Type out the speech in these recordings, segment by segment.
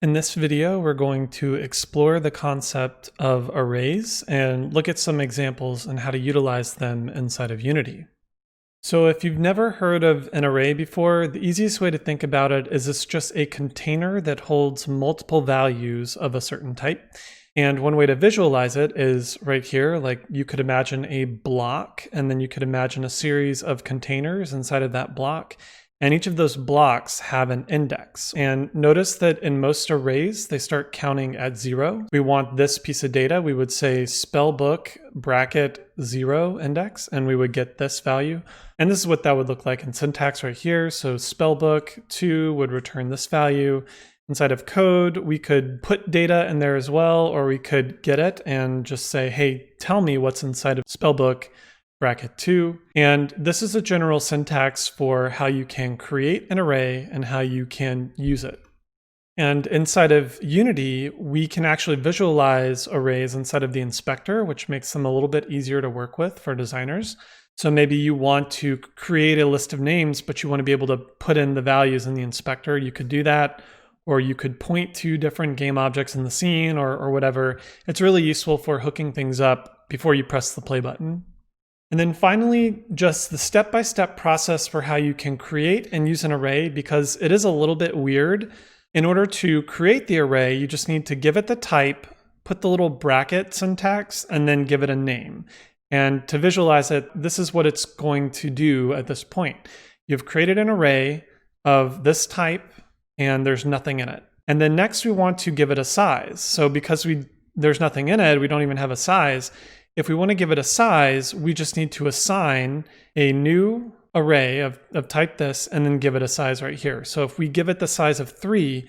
In this video, we're going to explore the concept of arrays and look at some examples on how to utilize them inside of Unity. So if you've never heard of an array before, the easiest way to think about it is it's just a container that holds multiple values of a certain type. And one way to visualize it is right here. Like, you could imagine a block, and then you could imagine a series of containers inside of that block. And each of those blocks have an index. And notice that in most arrays, they start counting at 0. We want this piece of data. We would say spellbook bracket 0 index, and we would get this value. And this is what that would look like in syntax right here. So spellbook 2 would return this value. Inside of code, we could put data in there as well, or we could get it and just say, hey, tell me what's inside of spellbook bracket 2. And this is a general syntax for how you can create an array and how you can use it. And inside of Unity, we can actually visualize arrays inside of the inspector, which makes them a little bit easier to work with for designers. So maybe you want to create a list of names, but you want to be able to put in the values in the inspector. You could do that, or you could point to different game objects in the scene or whatever. It's really useful for hooking things up before you press the play button. And then finally, just the step-by-step process for how you can create and use an array, because it is a little bit weird. In order to create the array, you just need to give it the type, put the little bracket syntax, and then give it a name. And to visualize it, this is what it's going to do at this point. You've created an array of this type, and there's nothing in it. And then next we want to give it a size. So because there's nothing in it, we don't even have a size. If we want to give it a size, we just need to assign a new array of type this and then give it a size right here. So if we give it the size of 3,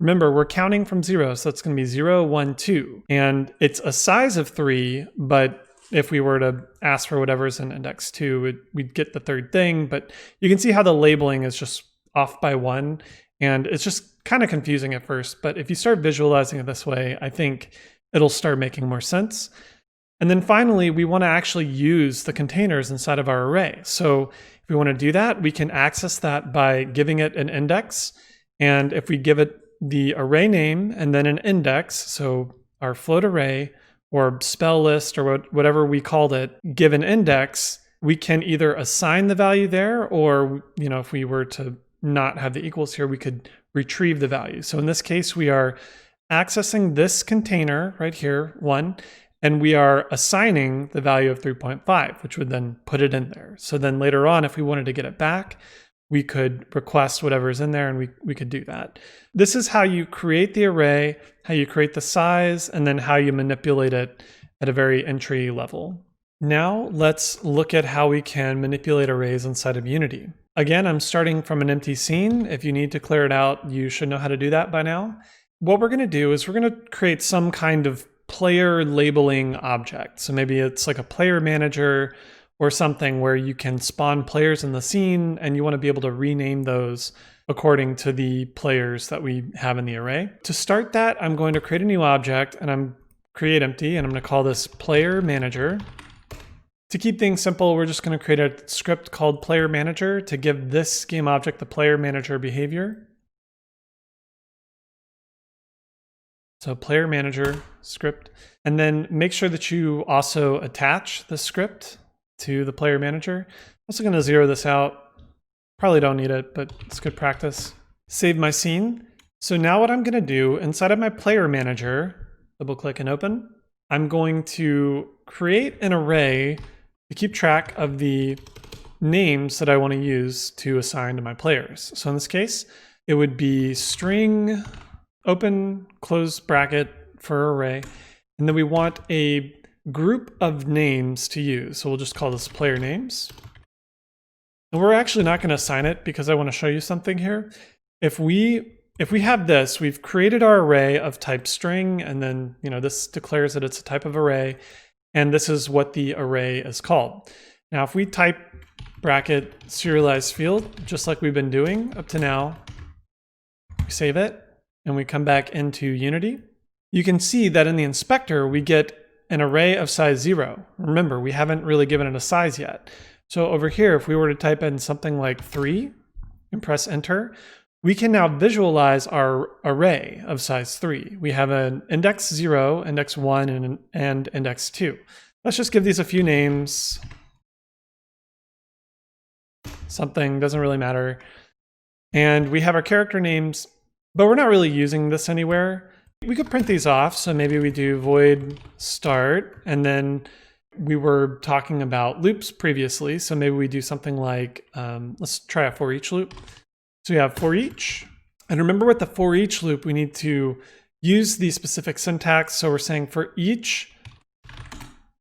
remember we're counting from 0, so it's going to be 0, 1, 2. And it's a size of 3, but if we were to ask for whatever's in index 2, we'd get the third thing. But you can see how the labeling is just off by 1. And it's just kind of confusing at first. But if you start visualizing it this way, I think it'll start making more sense. And then finally, we want to actually use the containers inside of our array. So if we want to do that, we can access that by giving it an index. And if we give it the array name and then an index, so our float array or spell list or whatever we called it, give an index, we can either assign the value there, or if we were to not have the equals here, we could retrieve the value. So in this case, we are accessing this container right here, 1, and we are assigning the value of 3.5, which would then put it in there. So then later on, if we wanted to get it back, we could request whatever's in there, and we could do that. This is how you create the array, how you create the size, and then how you manipulate it at a very entry level. Now let's look at how we can manipulate arrays inside of Unity. Again, I'm starting from an empty scene. If you need to clear it out, you should know how to do that by now. What we're going to do is we're going to create some kind of player labeling object. So maybe it's like a player manager or something where you can spawn players in the scene, and you want to be able to rename those according to the players that we have in the array. To start that, I'm going to create a new object, and I'm create empty, and I'm going to call this player manager. To keep things simple, we're just going to create a script called player manager to give this game object the player manager behavior. So player manager script, and then make sure that you also attach the script to the player manager. I'm also going to zero this out. Probably don't need it, but it's good practice. Save my scene. So now what I'm going to do inside of my player manager, double click and open, I'm going to create an array to keep track of the names that I want to use to assign to my players. So in this case, it would be string open close bracket for array, and then we want a group of names to use. So we'll just call this player names. And we're actually not going to assign it because I want to show you something here. If we have this, we've created our array of type string, and then this declares that it's a type of array, and this is what the array is called. Now if we type bracket serialized field, just like we've been doing up to now, we save it, and we come back into Unity, you can see that in the inspector, we get an array of size 0. Remember, we haven't really given it a size yet. So over here, if we were to type in something like 3 and press enter, we can now visualize our array of size 3. We have an index 0, index 1, and index 2. Let's just give these a few names. Something, doesn't really matter. And we have our character names, but we're not really using this anywhere. We could print these off, so maybe we do void start, and then we were talking about loops previously, so maybe we do something like, let's try a for each loop. So we have for each, and remember with the for each loop, we need to use the specific syntax. So we're saying for each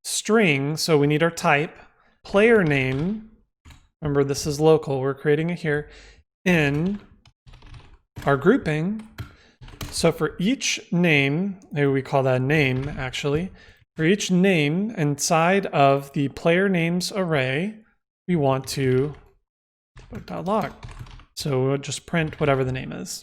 string, so we need our type, player name, remember this is local, we're creating it here, in our grouping. So for each name, maybe we call that name actually, for each name inside of the player names array, we want to debug.log. So we'll just print whatever the name is.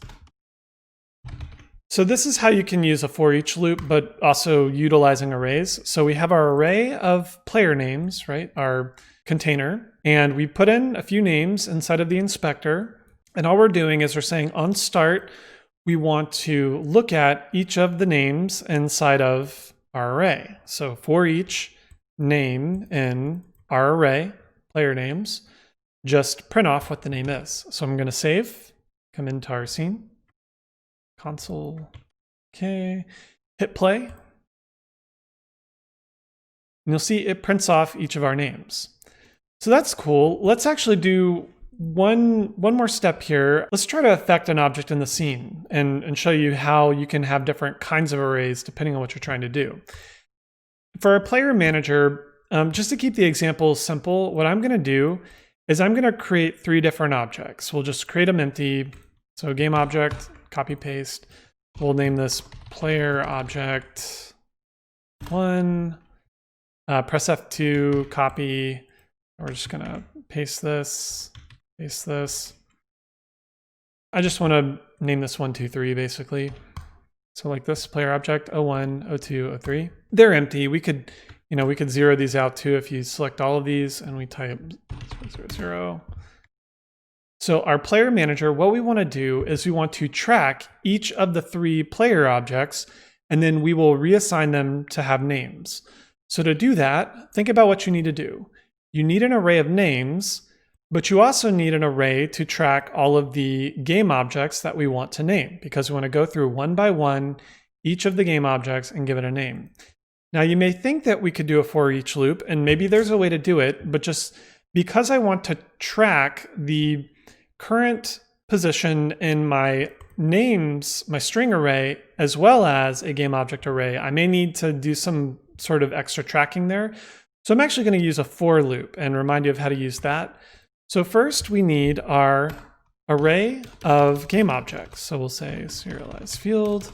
So this is how you can use a for each loop, but also utilizing arrays. So we have our array of player names, right? Our container, and we put in a few names inside of the inspector. And all we're doing is we're saying on start, we want to look at each of the names inside of our array. So for each name in our array, player names, just print off what the name is. So I'm going to save, come into our scene, console, okay, hit play. And you'll see it prints off each of our names. So that's cool. Let's actually do one more step here. Let's try to affect an object in the scene and show you how you can have different kinds of arrays depending on what you're trying to do. For our player manager, just to keep the example simple, what I'm going to do is I'm going to create 3 different objects. We'll just create them empty. So game object, copy paste. We'll name this player object 1. Press F2, copy. We're just going to paste this. Paste this. I just want to name this 1, 2, 3 basically. So like this player object 01, 02, 03. They're empty. We could zero these out too if you select all of these and we type 0, 0. So our player manager, what we want to do is we want to track each of the 3 player objects, and then we will reassign them to have names. So to do that, think about what you need to do. You need an array of names, but you also need an array to track all of the game objects that we want to name, because we want to go through one by one each of the game objects and give it a name. Now you may think that we could do a for each loop, and maybe there's a way to do it, but just because I want to track the current position in my names, my string array, as well as a game object array, I may need to do some sort of extra tracking there. So I'm actually going to use a for loop and remind you of how to use that. So first we need our array of game objects. So we'll say serialize field.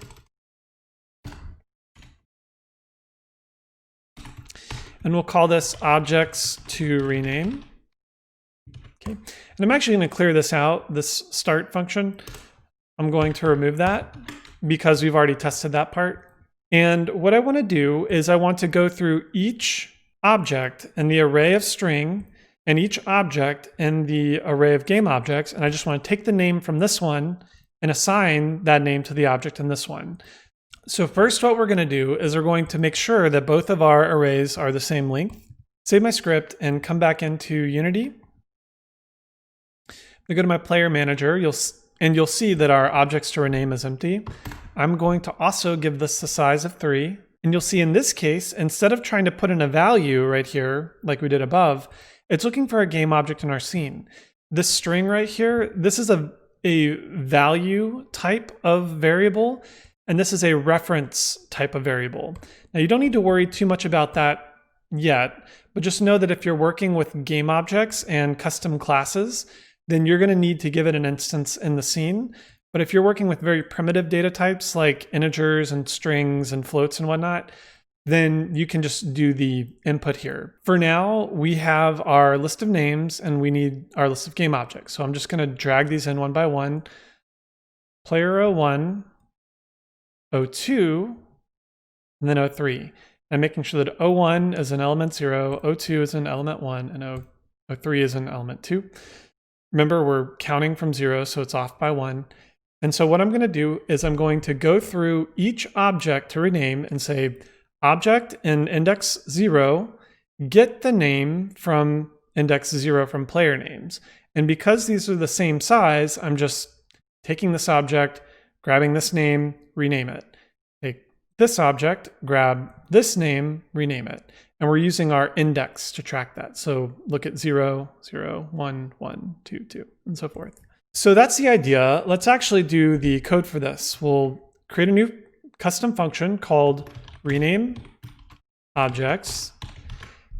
And we'll call this objects to rename. Okay. And I'm actually going to clear this out, this start function. I'm going to remove that because we've already tested that part. And what I want to do is I want to go through each object in the array of string and each object in the array of game objects. And I just want to take the name from this one and assign that name to the object in this one. So first what we're going to do is we're going to make sure that both of our arrays are the same length. Save my script and come back into Unity. I go to my player manager, you'll see that our objects to rename is empty. I'm going to also give this the size of 3. And you'll see in this case, instead of trying to put in a value right here, like we did above, it's looking for a game object in our scene. This string right here, this is a value type of variable, and this is a reference type of variable. Now you don't need to worry too much about that yet, but just know that if you're working with game objects and custom classes, then you're going to need to give it an instance in the scene. But if you're working with very primitive data types like integers and strings and floats and whatnot, then you can just do the input here. For now, we have our list of names and we need our list of game objects. So I'm just going to drag these in one by one. Player 01, 02, and then 03. I'm making sure that 01 is an element 0, 02 is an element 1, and 03 is an element 2. Remember, we're counting from 0, so it's off by 1. And so what I'm going to do is I'm going to go through each object to rename and say, object in index 0, get the name from index 0 from player names. And because these are the same size, I'm just taking this object, grabbing this name, rename it. Take this object, grab this name, rename it. And we're using our index to track that. So look at 0, 0, 1, 1, 2, 2, and so forth. So that's the idea. Let's actually do the code for this. We'll create a new custom function called rename objects.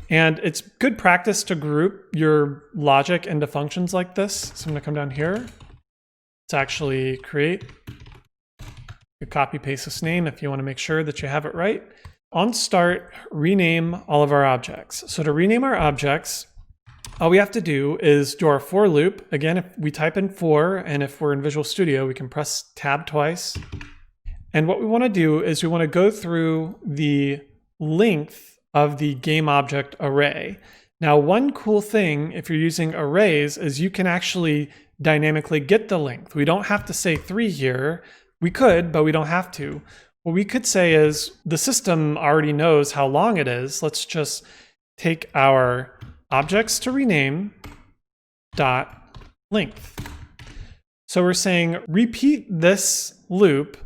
And it's good practice to group your logic into functions like this. So I'm going to come down here. Let's actually create a copy paste this name if you want to make sure that you have it right. On start, rename all of our objects. So to rename our objects, all we have to do is do our for loop. Again, if we type in for, and if we're in Visual Studio, we can press tab twice. And what we want to do is we want to go through the length of the game object array. Now, one cool thing if you're using arrays is you can actually dynamically get the length. We don't have to say 3 here. We could, but we don't have to. What we could say is the system already knows how long it is. Let's just take our objects to rename dot length. So we're saying repeat this loop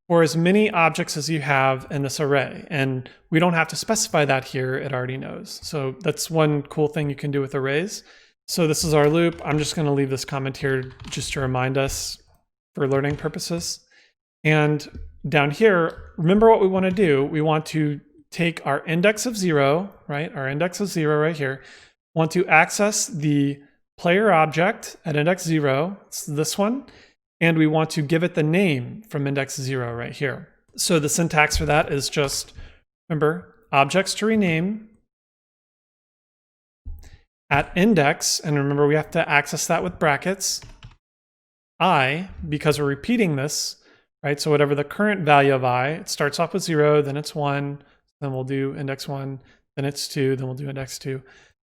for as many objects as you have in this array. And we don't have to specify that here, it already knows. So that's one cool thing you can do with arrays. So this is our loop. I'm just gonna leave this comment here just to remind us for learning purposes. And down here, remember what we wanna do. We want to take our index of 0, right? Our index of 0 right here. Want to access the player object at index 0, it's this one, and we want to give it the name from index 0 right here. So the syntax for that is just, remember, objects to rename at index, and remember we have to access that with brackets, I, because we're repeating this, right? So whatever the current value of I, it starts off with 0, then it's 1, then we'll do index 1, then it's 2, then we'll do index 2,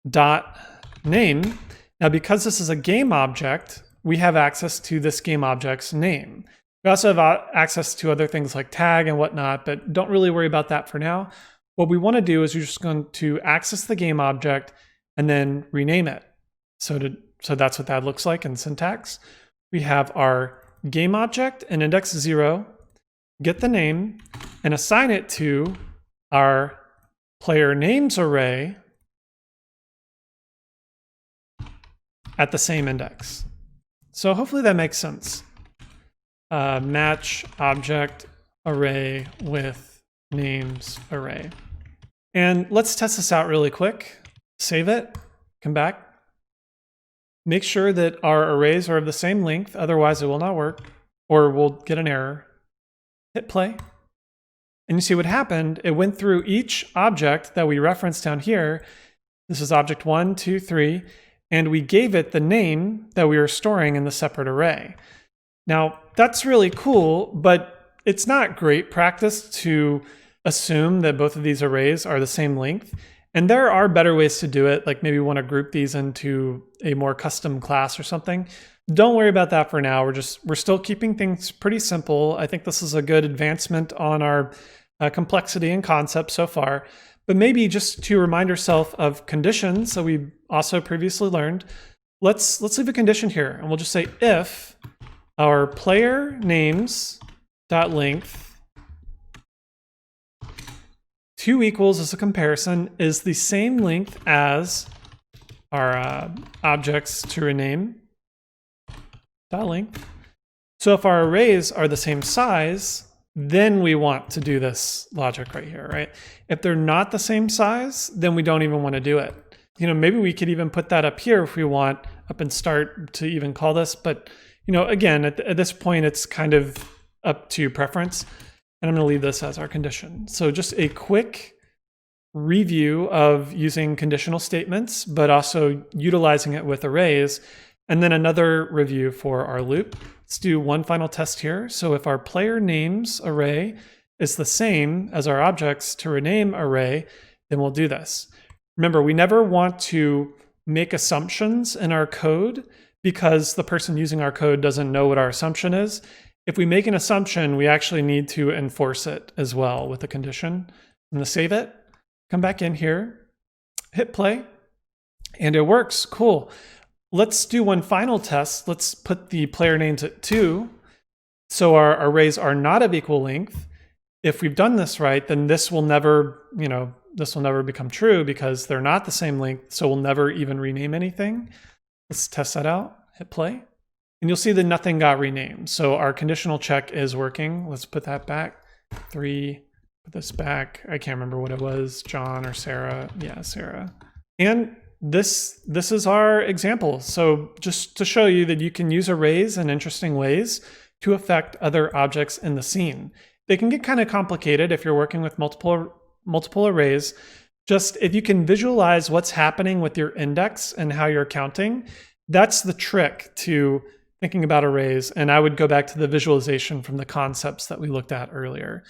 dot name. Now, because this is a game object, we have access to this game object's name. We also have access to other things like tag and whatnot, but don't really worry about that for now. What we want to do is we're just going to access the game object and then rename it. So that's what that looks like in syntax. We have our game object and index 0, get the name, and assign it to our player names array at the same index. So hopefully that makes sense. Match object array with names array. And let's test this out really quick. Save it, come back. Make sure that our arrays are of the same length, otherwise it will not work, or we'll get an error. Hit play. And you see what happened. It went through each object that we referenced down here. This is object 1, 2, 3. And we gave it the name that we were storing in the separate array. Now, that's really cool, but it's not great practice to assume that both of these arrays are the same length. And there are better ways to do it, like maybe we want to group these into a more custom class or something. Don't worry about that for now. We're still keeping things pretty simple. I think this is a good advancement on our complexity and concept so far. But maybe just to remind yourself of conditions that we also previously learned, let's leave a condition here, and we'll just say if our player names dot length 2 equals as a comparison is the same length as our objects to rename dot length. So if our arrays are the same size, then we want to do this logic right here, right? If they're not the same size, then we don't even want to do it. You know, maybe we could even put that up here if we want, up in start to even call this. But, you know, again, at this point, it's kind of up to preference. And I'm going to leave this as our condition. So just a quick review of using conditional statements, but also utilizing it with arrays. And then another review for our loop. Let's do one final test here. So if our player names array is the same as our objects to rename array, then we'll do this. Remember, we never want to make assumptions in our code because the person using our code doesn't know what our assumption is. If we make an assumption, we actually need to enforce it as well with a condition. I'm gonna save it, come back in here, hit play, and it works, cool. Let's do one final test. Let's put the player names at 2. So our arrays are not of equal length. If we've done this right, then this will never, this will never become true because they're not the same length. So we'll never even rename anything. Let's test that out, hit play. And you'll see that nothing got renamed. So our conditional check is working. Let's put that back. 3, put this back. I can't remember what it was, John or Sarah. Yeah, Sarah. And this is our example. So just to show you that you can use arrays in interesting ways to affect other objects in the scene. They can get kind of complicated if you're working with multiple arrays. Just if you can visualize what's happening with your index and how you're counting, that's the trick to thinking about arrays. And I would go back to the visualization from the concepts that we looked at earlier.